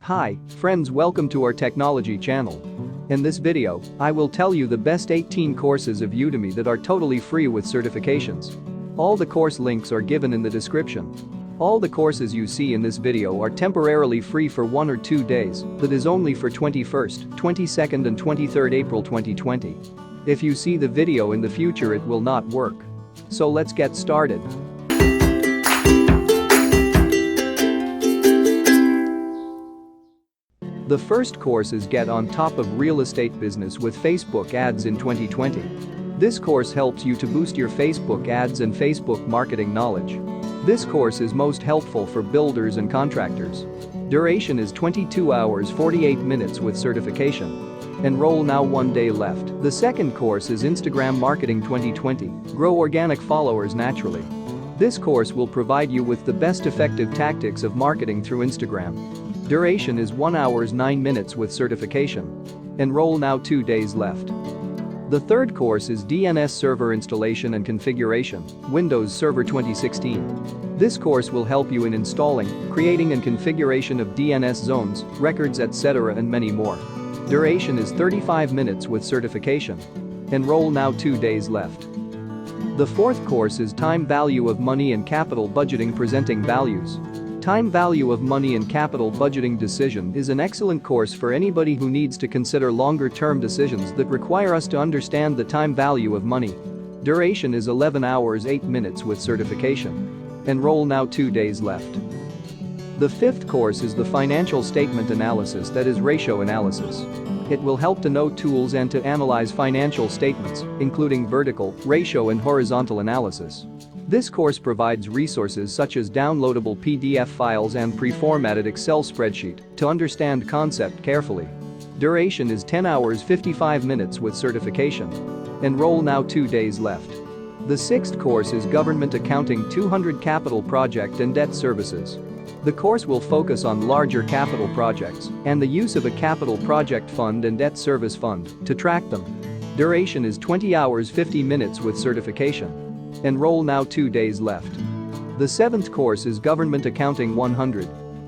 Hi, friends, welcome to our technology channel. In this video, I will tell you the best 18 courses of Udemy that are totally free with certifications. All the course links are given in the description. All the courses you see in this video are temporarily free for 1 or 2 days, that is only for 21st, 22nd and 23rd April 2020. If you see the video in the future it will not work. So let's get started. The first course is Get on Top of Real Estate Business with Facebook Ads in 2020. This course helps you to boost your Facebook ads and Facebook marketing knowledge. This course is most helpful for builders and contractors. Duration is 22 hours 48 minutes with certification. Enroll now, 1 day left. The second course is Instagram Marketing 2020, Grow Organic Followers Naturally. This course will provide you with the best effective tactics of marketing through Instagram. Duration is 1 hour 9 minutes with certification. Enroll now, 2 days left. The third course is DNS Server Installation and Configuration, Windows Server 2016. This course will help you in installing, creating and configuration of DNS zones, records, etc. and many more. Duration is 35 minutes with certification. Enroll now, 2 days left. The fourth course is Time Value of Money and Capital Budgeting Presenting Values. Time Value of Money and Capital Budgeting Decision is an excellent course for anybody who needs to consider longer-term decisions that require us to understand the time value of money. Duration is 11 hours 8 minutes with certification. Enroll now, 2 days left. The fifth course is the Financial Statement Analysis, that is ratio analysis. It will help to know tools and to analyze financial statements, including vertical, ratio and horizontal analysis. This course provides resources such as downloadable PDF files and pre-formatted Excel spreadsheet to understand concept carefully. Duration is 10 hours 55 minutes with certification. Enroll now, 2 days left. The sixth course is Government Accounting 200 Capital Project and Debt Services. The course will focus on larger capital projects and the use of a capital project fund and debt service fund to track them. Duration is 20 hours 50 minutes with certification. Enroll now, 2 days left. The seventh course is Government Accounting 100.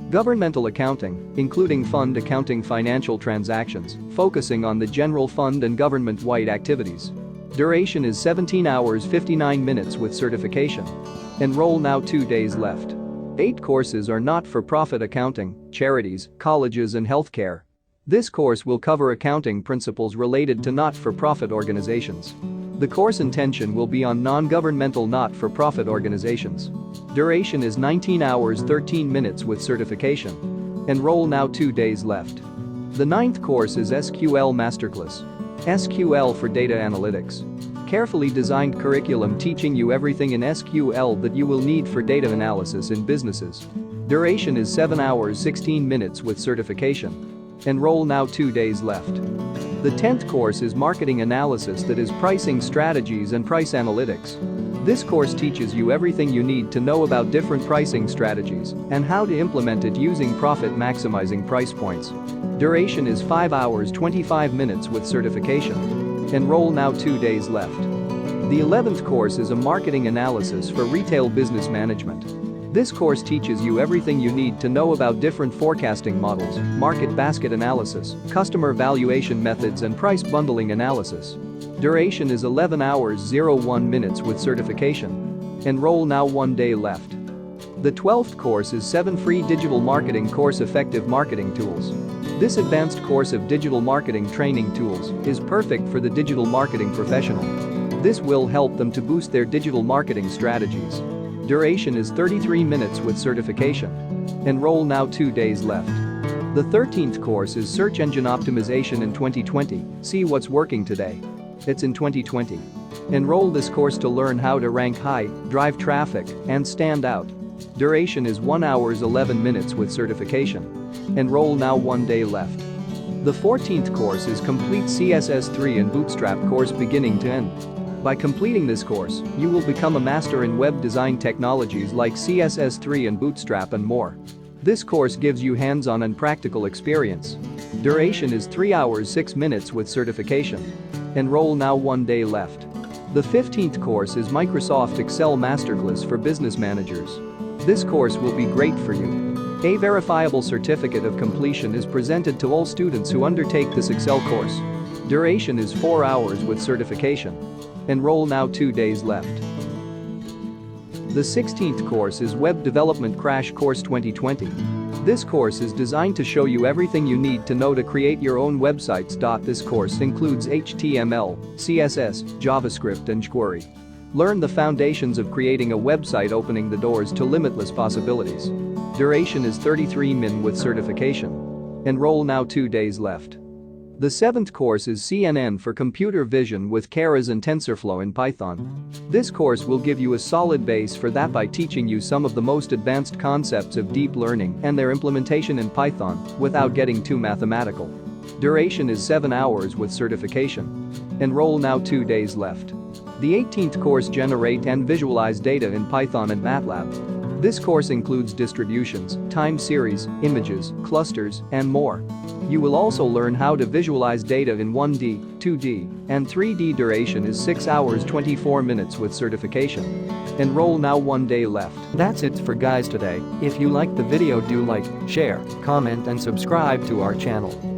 Governmental Accounting, including fund accounting, financial transactions, focusing on the general fund and government-wide activities. Duration is 17 hours 59 minutes with certification. Enroll now, 2 days left. 8 courses are Not-for-Profit Accounting, Charities, Colleges and Healthcare. This course will cover accounting principles related to not-for-profit organizations. The course intention will be on non-governmental not-for-profit organizations. Duration is 19 hours 13 minutes with certification. Enroll now, 2 days left. The ninth course is SQL Master Class. SQL for Data Analytics. Carefully designed curriculum teaching you everything in SQL that you will need for data analysis in businesses. Duration is 7 hours 16 minutes with certification. Enroll now, 2 days left. The 10th course is Marketing Analysis, that is Pricing Strategies and Price Analytics. This course teaches you everything you need to know about different pricing strategies and how to implement it using profit-maximizing price points. Duration is 5 hours 25 minutes with certification. Enroll now, 2 days left. The 11th course is a Marketing Analysis for Retail Business Management. This course teaches you everything you need to know about different forecasting models, market basket analysis, customer valuation methods and price bundling analysis. Duration is 11 hours 01 minutes with certification. Enroll now, 1 day left. The 12th course is 7 free digital marketing course Effective Marketing Tools. This advanced course of digital marketing training tools is perfect for the digital marketing professional. This will help them to boost their digital marketing strategies. Duration is 33 minutes with certification. Enroll now, 2 days left. The 13th course is Search Engine Optimization in 2020, See What's Working Today. It's in 2020. Enroll this course to learn how to rank high, drive traffic, and stand out. Duration is 1 hour 11 minutes with certification. Enroll now, 1 day left. The 14th course is Complete CSS3 and Bootstrap course beginning to end. By completing this course, you will become a master in web design technologies like CSS3 and Bootstrap and more. This course gives you hands-on and practical experience. Duration is 3 hours 6 minutes with certification. Enroll now, 1 day left. The 15th course is Microsoft Excel Master Class for Business Managers. This course will be great for you. A verifiable certificate of completion is presented to all students who undertake this Excel course. Duration is 4 hours with certification. Enroll now, 2 days left. The 16th course is Web Development Crash Course 2020. This course is designed to show you everything you need to know to create your own websites. This course includes HTML, CSS, JavaScript and jQuery. Learn the foundations of creating a website, opening the doors to limitless possibilities. Duration is 33 min with certification. Enroll now, 2 days left. The 7th course is CNN for Computer Vision with Keras and TensorFlow in Python. This course will give you a solid base for that by teaching you some of the most advanced concepts of deep learning and their implementation in Python without getting too mathematical. Duration is 7 hours with certification. Enroll now, 2 days left. The 18th course Generate and Visualize Data in Python and Matlab. This course includes distributions, time series, images, clusters, and more. You will also learn how to visualize data in 1D, 2D, and 3D. Duration is 6 hours 24 minutes with certification. Enroll now, 1 day left. That's it for guys today. If you liked the video, do like, share, comment and subscribe to our channel.